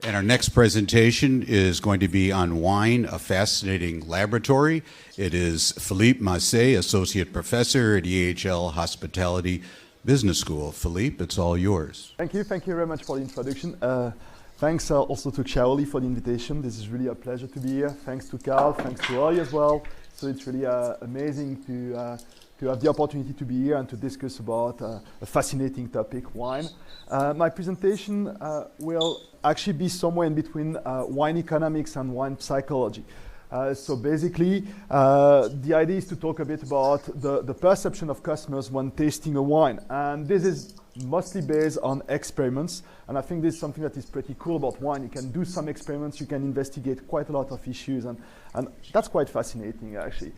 And our next presentation is going to be on wine, a fascinating laboratory. It is Philippe Masset, Associate Professor at EHL Hospitality Business School. Philippe, it's all yours. Thank you very much for the introduction. Thanks also to Charlie for the invitation. This is really a pleasure to be here. Thanks to Carl, thanks to Ali as well. So it's really amazing to have the opportunity to be here and to discuss about a fascinating topic, wine. My presentation will actually be somewhere in between wine economics and wine psychology. So basically, the idea is to talk a bit about the perception of customers when tasting a wine. And this is mostly based on experiments. And I think this is something that is pretty cool about wine. You can do some experiments, you can investigate quite a lot of issues, and that's quite fascinating, actually.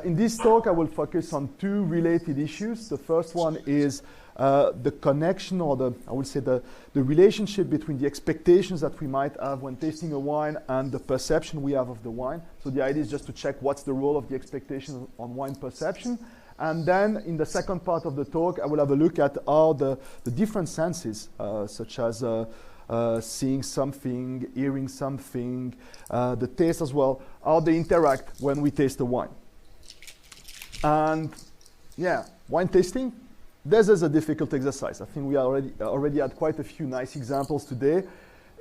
In this talk, I will focus on two related issues. The first one is the connection, or the relationship between the expectations that we might have when tasting a wine and the perception we have of the wine. So the idea is just to check what's the role of the expectations on wine perception. And then in the second part of the talk, I will have a look at how the different senses, such as seeing something, hearing something, the taste as well, how they interact when we taste the wine. And yeah, wine tasting, this is a difficult exercise. I think we already had quite a few nice examples today.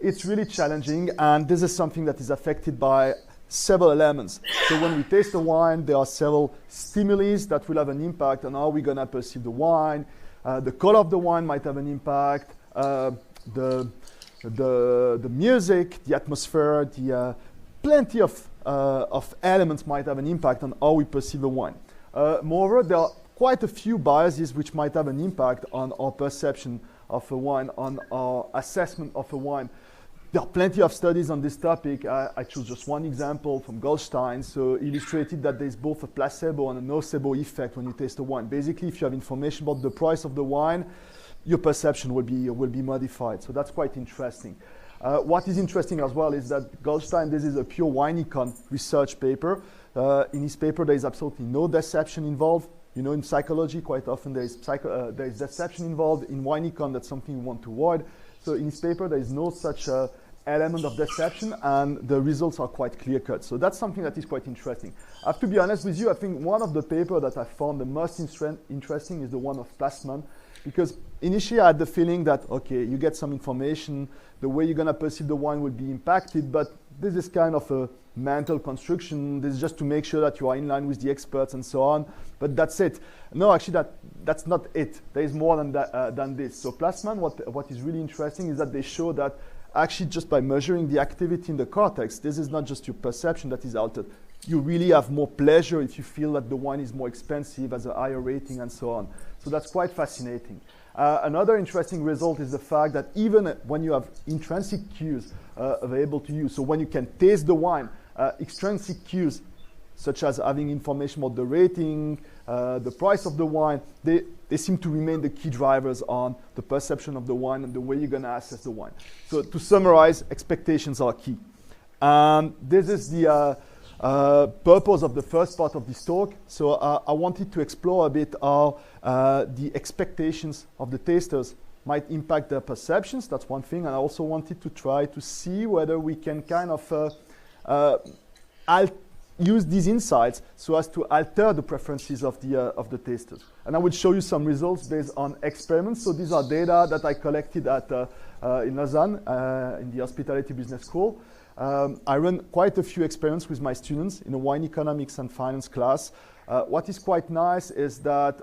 It's really challenging, and this is something that is affected by several elements. So when we taste the wine, there are several stimuli that will have an impact on how we're going to perceive the wine. The color of the wine might have an impact. The music, the atmosphere, plenty of elements might have an impact on how we perceive the wine. Moreover, there are quite a few biases which might have an impact on our perception of a wine, on our assessment of a wine. There are plenty of studies on this topic. I chose just one example from Goldstein, so illustrated that there's both a placebo and a nocebo effect when you taste a wine. Basically, if you have information about the price of the wine, your perception will be modified. So that's quite interesting. What is interesting as well is that Goldstein, this is a pure wine econ research paper. In his paper, there is absolutely no deception involved. You know, in psychology, quite often there is deception involved. In wine econ, that's something we want to avoid. So in his paper, there is no such element of deception, and the results are quite clear-cut. So that's something that is quite interesting. I have to be honest with you, I think one of the papers that I found the most interesting is the one of Plasman, because initially I had the feeling that, okay, you get some information, the way you're going to perceive the wine will be impacted, but this is kind of a mental construction. This is just to make sure that you are in line with the experts and so on, but that's it. No, actually, that's not it. There is more than this. So Plasman, what is really interesting is that they show that actually just by measuring the activity in the cortex, this is not just your perception that is altered. You really have more pleasure if you feel that the wine is more expensive, has a higher rating, and so on. So that's quite fascinating. Another interesting result is the fact that even when you have intrinsic cues available to you, so when you can taste the wine, extrinsic cues such as having information about the rating, the price of the wine, they seem to remain the key drivers on the perception of the wine and the way you're going to assess the wine. So to summarize, expectations are key. This is the purpose of the first part of this talk. So I wanted to explore a bit how the expectations of the tasters might impact their perceptions. That's one thing. And I also wanted to try to see whether we can kind of use these insights so as to alter the preferences of the tasters. And I will show you some results based on experiments. So these are data that I collected in Lausanne in the Hospitality Business School. I run quite a few experiments with my students in a wine economics and finance class. What is quite nice is that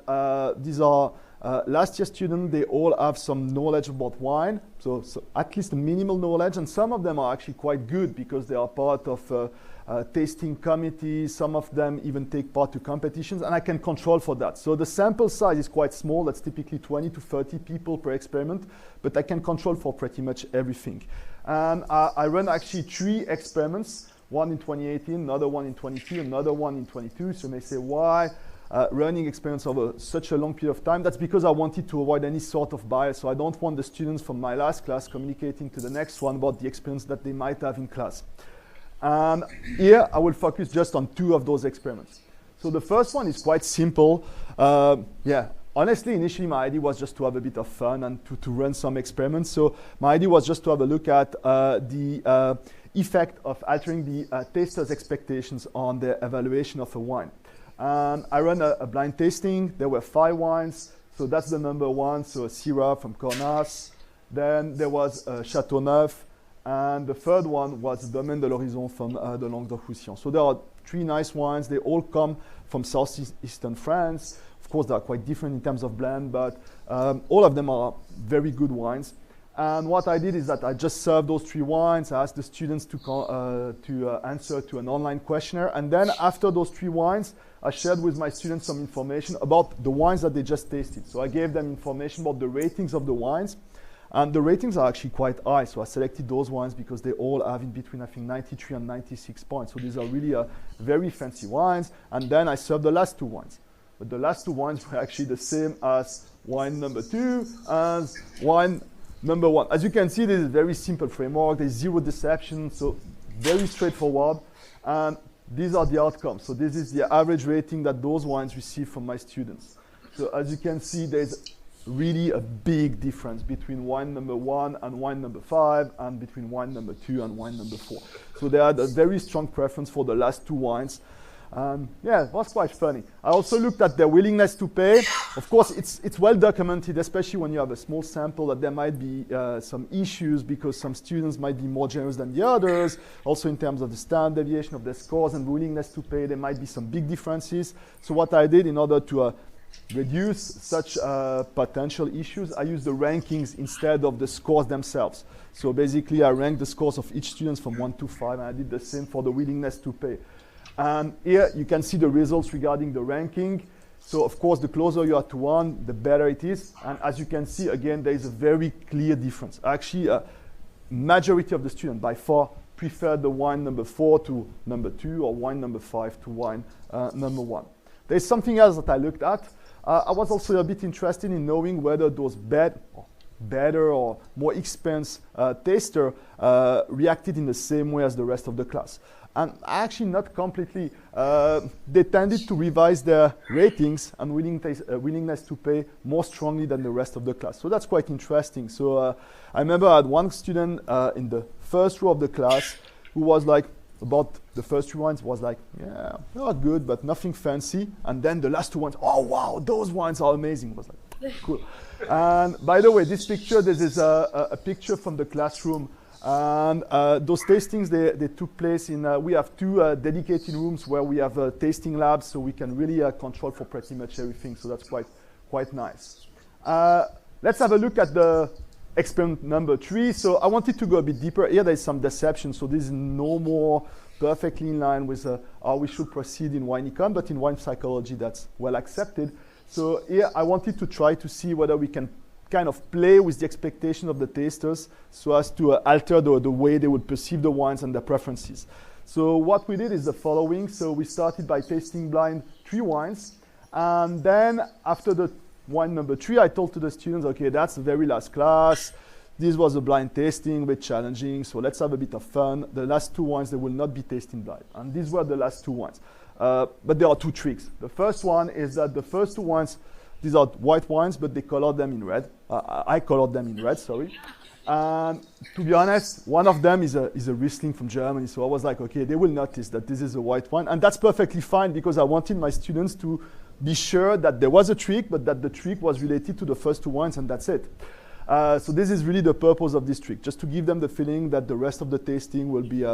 these are last year students. They all have some knowledge about wine, so at least a minimal knowledge, and some of them are actually quite good because they are part of tasting committees. Some of them even take part to competitions, and I can control for that. So the sample size is quite small. That's typically 20 to 30 people per experiment, but I can control for pretty much everything. And I run actually 3 experiments, one in 2018, another one in 22, another one in 22. So you may say, why running experiments over such a long period of time? That's because I wanted to avoid any sort of bias. So I don't want the students from my last class communicating to the next one about the experience that they might have in class. And here I will focus just on 2 of those experiments. So the first one is quite simple. honestly, initially my idea was just to have a bit of fun and to run some experiments. So my idea was just to have a look at the effect of altering the taster's expectations on the evaluation of a wine. I ran a blind tasting. There were 5 wines. So that's the number 1, so a Syrah from Cornas. Then there was Châteauneuf. And the third one was Domaine de l'Horizon from the Languedoc-Roussillon. So there are 3 nice wines. They all come from southeastern France. Of course, they are quite different in terms of blend, but all of them are very good wines. And what I did is that I just served those 3 wines. I asked the students to answer to an online questionnaire. And then after those 3 wines, I shared with my students some information about the wines that they just tasted. So I gave them information about the ratings of the wines. And the ratings are actually quite high. So I selected those wines because they all have in between, I think, 93 and 96 points. So these are really very fancy wines. And then I served the last 2 wines. But the last 2 wines were actually the same as wine number 2 as wine number 1. As you can see, this is a very simple framework. There's 0 deception, so very straightforward. And these are the outcomes. So this is the average rating that those wines receive from my students. So as you can see, there's really a big difference between wine number 1 and wine number 5, and between wine number 2 and wine number 4. So they had a very strong preference for the last 2 wines. Yeah, it was quite funny. I also looked at their willingness to pay. Of course, it's well documented, especially when you have a small sample, that there might be some issues because some students might be more generous than the others. Also in terms of the standard deviation of their scores and willingness to pay, there might be some big differences. So what I did in order to reduce such potential issues, I used the rankings instead of the scores themselves. So basically, I ranked the scores of each student from 1 to 5, and I did the same for the willingness to pay. And here you can see the results regarding the ranking. So of course, the closer you are to 1, the better it is. And as you can see, again, there is a very clear difference. Actually, a majority of the students by far prefer the wine number 4 to number 2, or wine number 5 to wine number 1. There's something else that I looked at. I was also a bit interested in knowing whether those better or more experienced taster reacted in the same way as the rest of the class. And actually not completely. They tended to revise their ratings and willingness to pay more strongly than the rest of the class. So that's quite interesting. So I remember I had one student in the first row of the class who was like, about the first 3 wines was like, yeah, not good, but nothing fancy. And then the last 2 wines, oh wow, those wines are amazing. It was like, cool. And by the way, this picture, this is a picture from the classroom. And those tastings, they took place in, we have 2 dedicated rooms where we have tasting labs, so we can really control for pretty much everything. So that's quite nice. Let's have a look at the experiment number 3. So I wanted to go a bit deeper. Here there is some deception, so this is no more perfectly in line with how we should proceed in wine econ, but in wine psychology that's well accepted. So here I wanted to try to see whether we can kind of play with the expectation of the tasters so as to alter the way they would perceive the wines and their preferences. So what we did is the following. So we started by tasting blind 3 wines, and then after the wine number 3, I told to the students, okay, that's the very last class. This was a blind tasting, a bit challenging, so let's have a bit of fun. The last 2 wines, they will not be tasting blind. And these were the last 2 wines. But there are 2 tricks. The first one is that the first 2 wines, these are white wines, but they colored them in red. I colored them in red, sorry. And to be honest, one of them is a Riesling from Germany. So I was like, okay, they will notice that this is a white wine. And that's perfectly fine because I wanted my students to be sure that there was a trick, but that the trick was related to the first 2 wines, and that's it. So this is really the purpose of this trick, just to give them the feeling that the rest of the tasting will be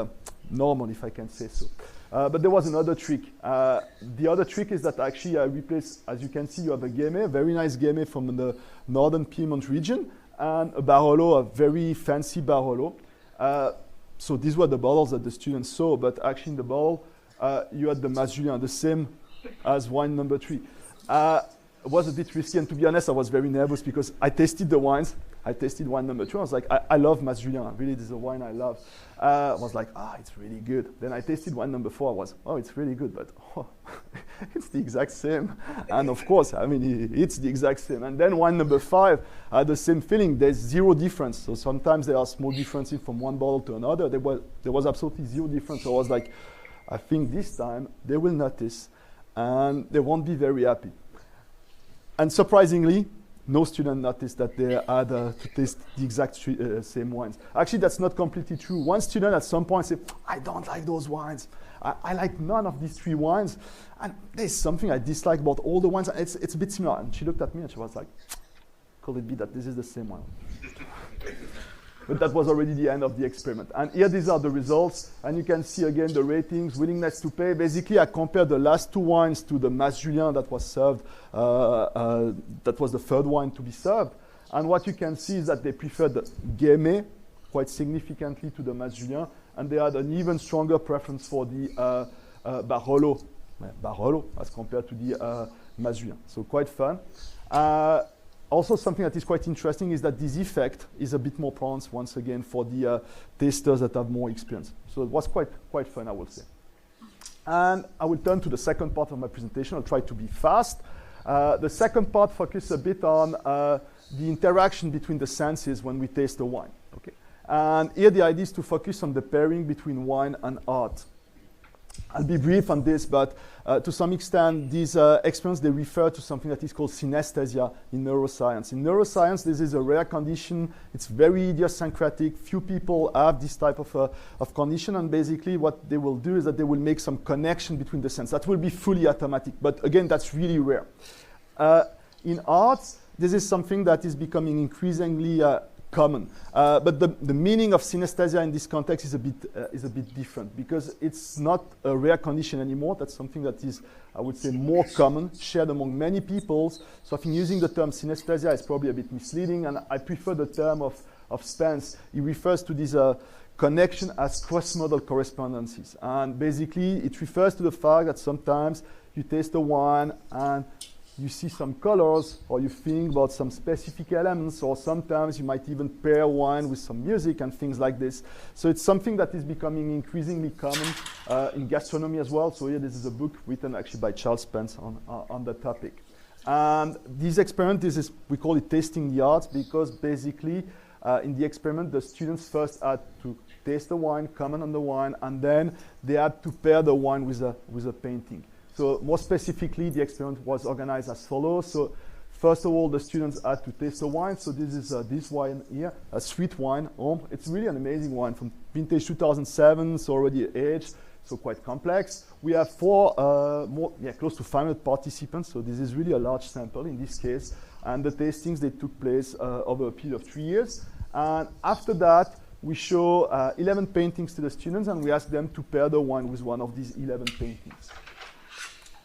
normal, if I can say so. But there was another trick. The other trick is that actually I replaced, as you can see, you have a Gamay, a very nice Gamay from the northern Piedmont region, and a Barolo, a very fancy Barolo. So these were the bottles that the students saw, but actually in the bottle, you had the Mas Julien, the same as wine number 3. It was a bit risky, and to be honest, I was very nervous because I tasted the wines. I tasted wine number 2. I was like, I love Mas Julien. Really, this is a wine I love. I was like, it's really good. Then I tasted wine number 4. I was, it's really good, but it's the exact same. And of course, I mean, it's the exact same. And then wine number 5, I had the same feeling. There's 0 difference. So sometimes there are small differences from one bottle to another. There was absolutely 0 difference. So I was like, I think this time they will notice, and they won't be very happy. And surprisingly, no student noticed that they had to taste the exact same wines. Actually, that's not completely true. One student at some point said, I don't like those wines. I like none of these 3 wines. And there's something I dislike about all the wines. It's a bit similar. And she looked at me and she was like, could it be that this is the same one? But that was already the end of the experiment. And here these are the results. And you can see again the ratings, willingness to pay. Basically, I compared the last 2 wines to the Mas Julien that was served. That was the 3rd wine to be served. And what you can see is that they preferred the Gamay quite significantly to the Mas Julien. And they had an even stronger preference for the Barolo as compared to the Mas Julien. So quite fun. Also, something that is quite interesting is that this effect is a bit more pronounced, once again, for the tasters that have more experience. So it was quite fun, I would say. And I will turn to the second part of my presentation. I'll try to be fast. The second part focuses a bit on the interaction between the senses when we taste the wine. Okay? And here the idea is to focus on the pairing between wine and art. I'll be brief on this, but to some extent, these experiments, they refer to something that is called synesthesia in neuroscience. In neuroscience, this is a rare condition. It's very idiosyncratic. Few people have this type of condition, and basically what they will do is that they will make some connection between the senses. That will be fully automatic, but again, that's really rare. In art, this is something that is becoming increasingly common. But the meaning of synesthesia in this context is a bit different, because it's not a rare condition anymore. That's something that is, I would say, more common, shared among many people. So I think using the term synesthesia is probably a bit misleading, and I prefer the term of Spence. He refers to this connection as cross-modal correspondences. And basically, it refers to the fact that sometimes you taste a wine and you see some colors, or you think about some specific elements, or sometimes you might even pair wine with some music and things like this. So it's something that is becoming increasingly common in gastronomy as well. So here, this is a book written actually by Charles Spence on the topic. And this experiment, we call it tasting the arts, because basically in the experiment, the students first had to taste the wine, comment on the wine, and then they had to pair the wine with a painting. So more specifically, the experiment was organized as follows. So first of all, the students had to taste the wine. So this is this wine here, a sweet wine. It's really an amazing wine from vintage 2007, so already aged, so quite complex. We have close to 500 participants. So this is really a large sample in this case. And the tastings, they took place over a period of 3 years. And after that, we show 11 paintings to the students, and we ask them to pair the wine with one of these 11 paintings.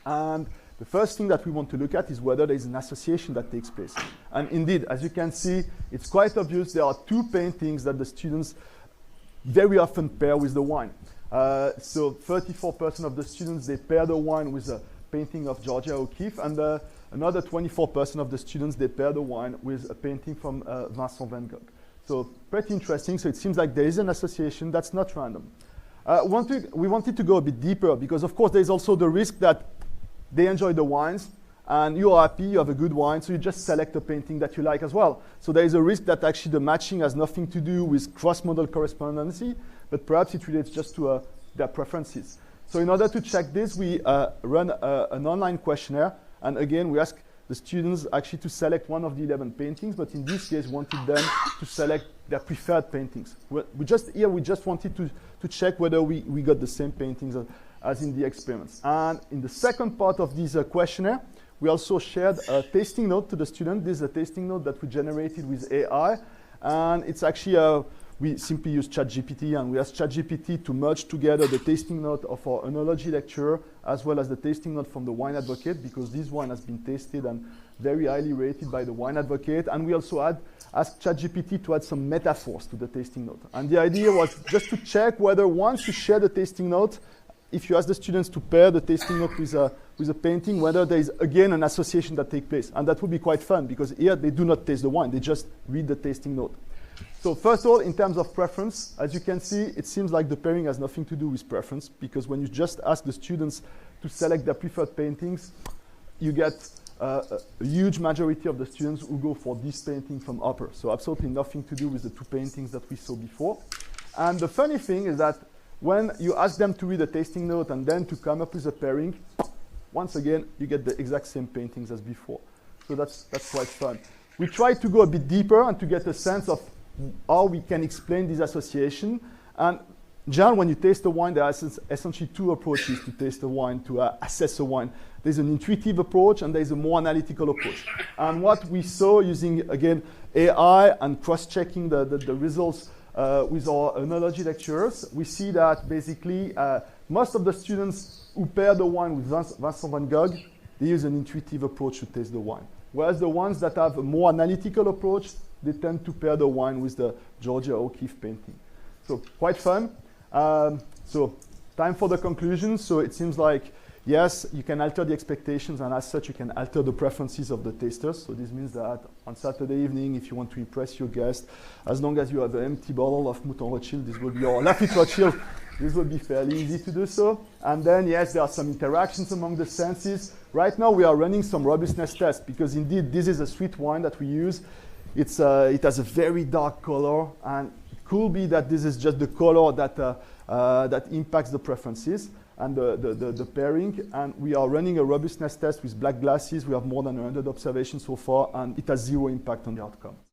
And the first thing that we want to look at is whether there is an association that takes place. And indeed, as you can see, it's quite obvious there are 2 paintings that the students very often pair with the wine. So 34% of the students, they pair the wine with a painting of Georgia O'Keeffe, and another 24% of the students, they pair the wine with a painting from Vincent van Gogh. So pretty interesting. So it seems like there is an association. That's not random. We wanted to go a bit deeper, because of course there is also the risk that they enjoy the wines, and you are happy, you have a good wine, so you just select a painting that you like as well. So there is a risk that actually the matching has nothing to do with cross-modal correspondency, but perhaps it relates just to their preferences. So in order to check this, we run an online questionnaire, and again, we ask the students actually to select one of the 11 paintings, but in this case, wanted them to select their preferred paintings. We just wanted to check whether we got the same paintings as in the experiments. And in the second part of this questionnaire, we also shared a tasting note to the student. This is a tasting note that we generated with AI. And it's actually, we simply use ChatGPT, and we asked ChatGPT to merge together the tasting note of our oenology lecturer as well as the tasting note from the wine advocate, because this wine has been tasted and very highly rated by the wine advocate. And we also asked ChatGPT to add some metaphors to the tasting note. And the idea was just to check whether once you share the tasting note, if you ask the students to pair the tasting note with a painting, whether there is, again, an association that takes place. And that would be quite fun, because here they do not taste the wine. They just read the tasting note. So first of all, in terms of preference, as you can see, it seems like the pairing has nothing to do with preference, because when you just ask the students to select their preferred paintings, you get a huge majority of the students who go for this painting from Hopper. So absolutely nothing to do with the 2 paintings that we saw before. And the funny thing is that when you ask them to read a tasting note and then to come up with a pairing, once again, you get the exact same paintings as before. So that's quite fun. We try to go a bit deeper and to get a sense of how we can explain this association. And John, when you taste a wine, there are essentially two approaches to taste a wine, to assess a wine. There's an intuitive approach and there's a more analytical approach. And what we saw using, again, AI and cross-checking the results with our enology lecturers, we see that basically most of the students who pair the wine with Vincent van Gogh, they use an intuitive approach to taste the wine. Whereas the ones that have a more analytical approach, they tend to pair the wine with the Georgia O'Keeffe painting. So quite fun. So time for the conclusion. So it seems like, yes, you can alter the expectations, and as such, you can alter the preferences of the tasters. So this means that on Saturday evening, if you want to impress your guest, as long as you have an empty bottle of Mouton Rothschild, this will be, or Lafite Rothschild, this will be fairly easy to do so. And then, yes, there are some interactions among the senses. Right now, we are running some robustness tests because indeed, this is a sweet wine that we use. It has a very dark color, and it could be that this is just the color that impacts the preferences and the pairing. And we are running a robustness test with black glasses. We have more than 100 observations so far, and it has zero impact on the outcome.